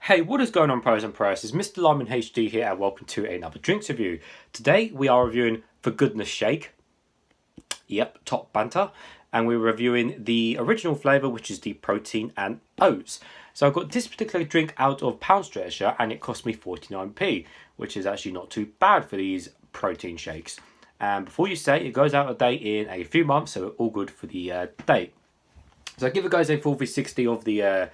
Hey, what is going on, pros and pros? It's Mr. Lyman HD here, and welcome to another drinks review. Today we are reviewing For Goodness Shake. Yep, top banter. And we're reviewing the original flavour, which is the protein and oats. So I've got this particular drink out of Pound Stretcher, and it cost me 49p, which is actually not too bad for these protein shakes. And before you say, it goes out of date in a few months, so all good for the date. So I give you guys a full 360 of the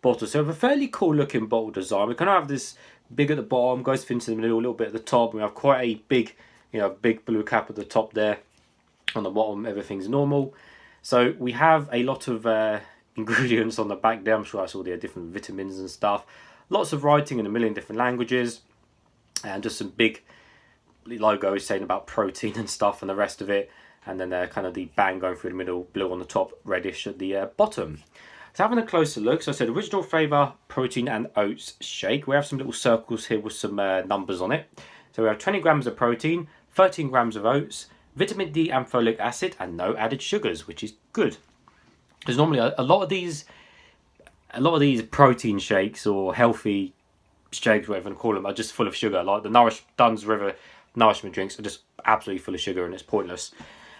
bottle. So we have a fairly cool looking bottle design. We kind of have this big at the bottom, goes thin to the middle, a little bit at the top. We have quite a big, big blue cap at the top there. On the bottom, everything's normal. So we have a lot of ingredients on the back there. I'm sure that's all the different vitamins and stuff. Lots of writing in a million different languages. And just some big logos saying about protein and stuff and the rest of it. And then kind of the bang going through the middle, blue on the top, reddish at the bottom. So having a closer look, so I said original flavour, protein and oats shake. We have some little circles here with some numbers on it. So we have 20 grams of protein, 13 grams of oats, vitamin D and folic acid, and no added sugars, which is good. Because normally a lot of these protein shakes or healthy shakes, whatever you call them, are just full of sugar. Like the Dunn's River nourishment drinks are just absolutely full of sugar, and it's pointless.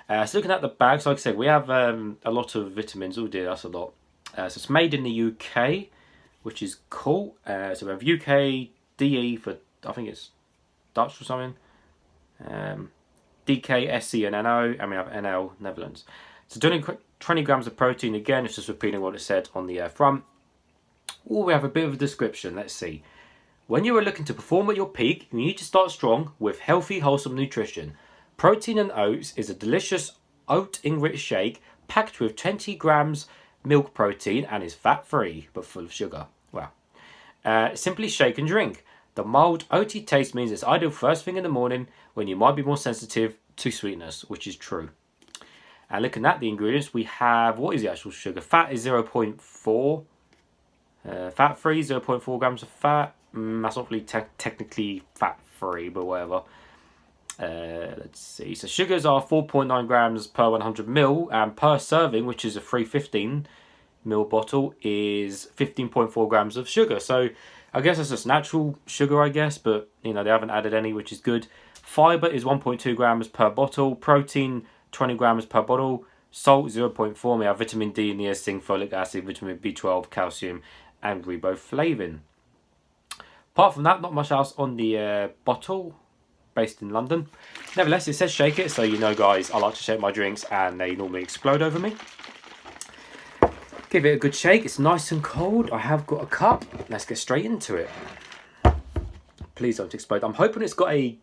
So looking at the bag, so like I said, we have a lot of vitamins. Oh dear, that's a lot. So it's made in the UK, which is cool. So we have UK DE for, I think it's Dutch or something. DK, SC and NO, and we have NL, Netherlands. So 20 grams of protein, again, it's just repeating what it said on the front. Oh, we have a bit of a description, let's see. When you are looking to perform at your peak, you need to start strong with healthy, wholesome nutrition. Protein and Oats is a delicious oat-enriched shake packed with 20 grams milk protein and is fat-free but full of sugar. Wow. Simply shake and drink. The mild oaty taste means it's ideal first thing in the morning when you might be more sensitive to sweetness, which is true. And looking at the ingredients, we have, what is the actual sugar? Fat is 0.4. Fat-free, 0.4 grams of fat. That's not really technically fat-free, but whatever. Let's see. So sugars are 4.9 grams per 100 ml, and per serving, which is a 315 ml bottle, is 15.4 grams of sugar. So I guess that's just natural sugar, I guess, but they haven't added any, which is good. Fiber is 1.2 grams per bottle. Protein 20 grams per bottle. Salt 0.4. We have vitamin D, niacin, folic acid, vitamin B12, calcium, and riboflavin. Apart from that, not much else on the bottle. Based in London. Nevertheless, it says shake it, so guys, I like to shake my drinks and they normally explode over me. Give it a good shake. It's nice and cold. I have got a cup. Let's get straight into it. Please don't explode. I'm hoping it's got a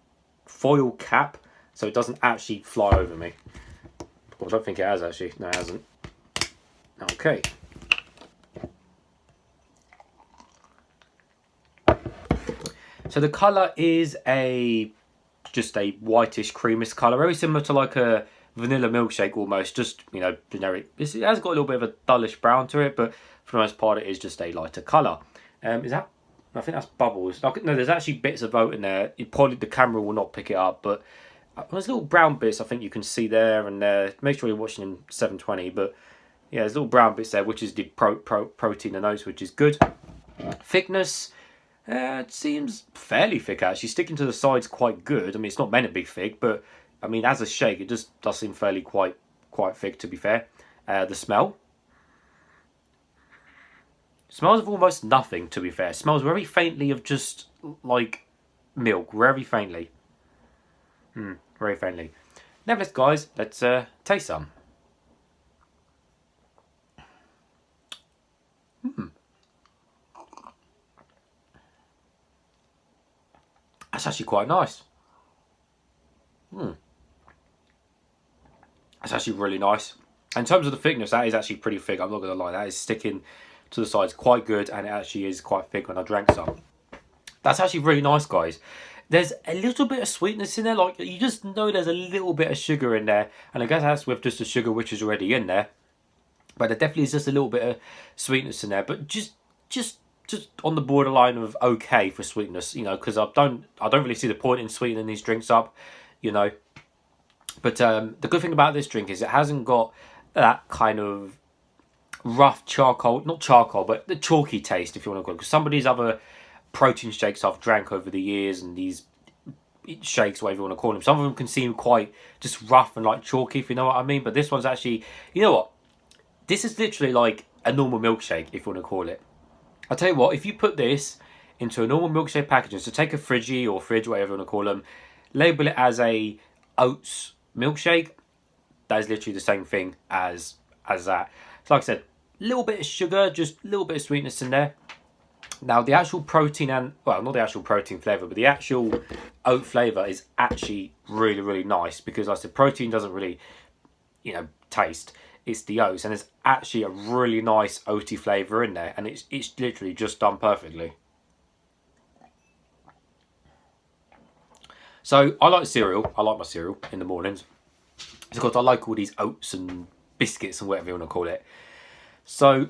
foil cap so it doesn't actually fly over me. Well, I don't think it has actually. No, it hasn't. Okay. So the colour is just a whitish creamish colour, very similar to like a vanilla milkshake almost, just generic. It has got a little bit of a dullish brown to it, but for the most part it is just a lighter colour. Is that, I think that's bubbles. No, there's actually bits of oat in there. The camera will not pick it up, but there's little brown bits I think you can see there and there. Make sure you're watching in 720, but yeah, there's little brown bits there, which is the protein and oats, which is good. Thickness, it seems fairly thick actually, sticking to the sides quite good. I mean, it's not meant to be thick, but I mean, as a shake, it just does seem fairly quite thick, to be fair. The smells of almost nothing, to be fair. It smells very faintly of just like milk, very faintly. Very faintly. Nevertheless, guys, let's taste some. That's actually quite nice. That's actually really nice. In terms of the thickness, that is actually pretty thick. I'm not going to lie. That is sticking to the sides quite good, and it actually is quite thick when I drank some. That's actually really nice, guys. There's a little bit of sweetness in there. Like, you just know there's a little bit of sugar in there. And I guess that's with just the sugar which is already in there. But there definitely is just a little bit of sweetness in there. But just on the borderline of okay for sweetness, because I don't really see the point in sweetening these drinks up, But the good thing about this drink is it hasn't got that kind of rough charcoal, not charcoal, but the chalky taste, if you want to call it. Because some of these other protein shakes I've drank over the years, and these shakes, whatever you want to call them, some of them can seem quite just rough and like chalky, if you know what I mean. But this one's actually, you know what? This is literally like a normal milkshake, if you want to call it. I'll tell you what, if you put this into a normal milkshake packaging, so take a Fridgie or fridge, whatever you want to call them, label it as a Oats milkshake, that is literally the same thing as that. So like I said, a little bit of sugar, just a little bit of sweetness in there. Now the actual protein and, well, not the actual protein flavour, but the actual oat flavour is actually really, really nice, because like I said, protein doesn't really, you know, taste. It's the oats, and there's actually a really nice oaty flavour in there, and it's literally just done perfectly. So I like cereal. I like my cereal in the mornings. Because I like all these oats and biscuits and whatever you want to call it. So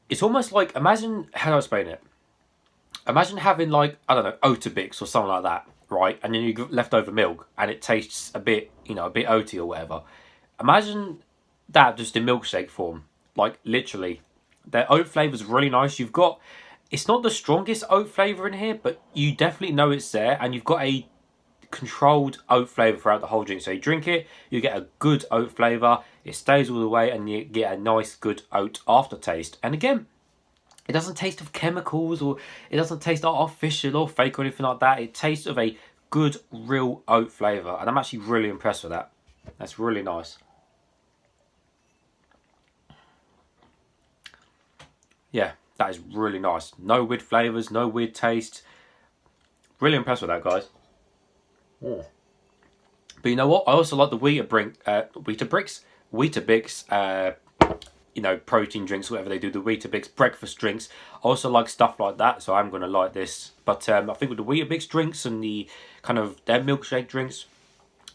it's almost like, imagine, how do I explain it? Imagine having like, I don't know, Oatabix or something like that, right? And then you get leftover milk and it tastes a bit, you know, a bit oaty or whatever. Imagine that just in milkshake form. Like literally, the oat flavour is really nice. You've got, it's not the strongest oat flavour in here, but you definitely know it's there, and you've got a controlled oat flavour throughout the whole drink. So you drink it, you get a good oat flavour, it stays all the way, and you get a nice good oat aftertaste. And again, it doesn't taste of chemicals, or it doesn't taste artificial or fake or anything like that. It tastes of a good real oat flavour, and I'm actually really impressed with that. That's really nice. Yeah, that is really nice. No weird flavours, no weird taste. Really impressed with that, guys. Mm. But you know what? I also like the Weetabix, you know, protein drinks, whatever they do, the Weetabix breakfast drinks. I also like stuff like that, so I'm going to like this. But I think with the Weetabix drinks and the kind of their milkshake drinks,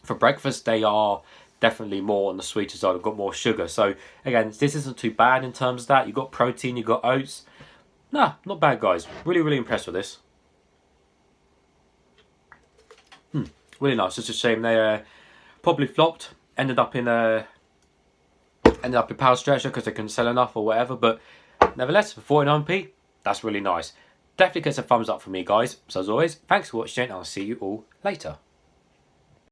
for breakfast, they are definitely more on the sweeter side. I've got more sugar. So again, this isn't too bad in terms of that. You've got protein, you've got oats. Nah, not bad, guys. Really, really impressed with this. Really nice. Just a shame they probably flopped. Ended up in Power Stretcher because they couldn't sell enough or whatever. But nevertheless, for 49p, that's really nice. Definitely gets a thumbs up from me, guys. So as always, thanks for watching, and I'll see you all later.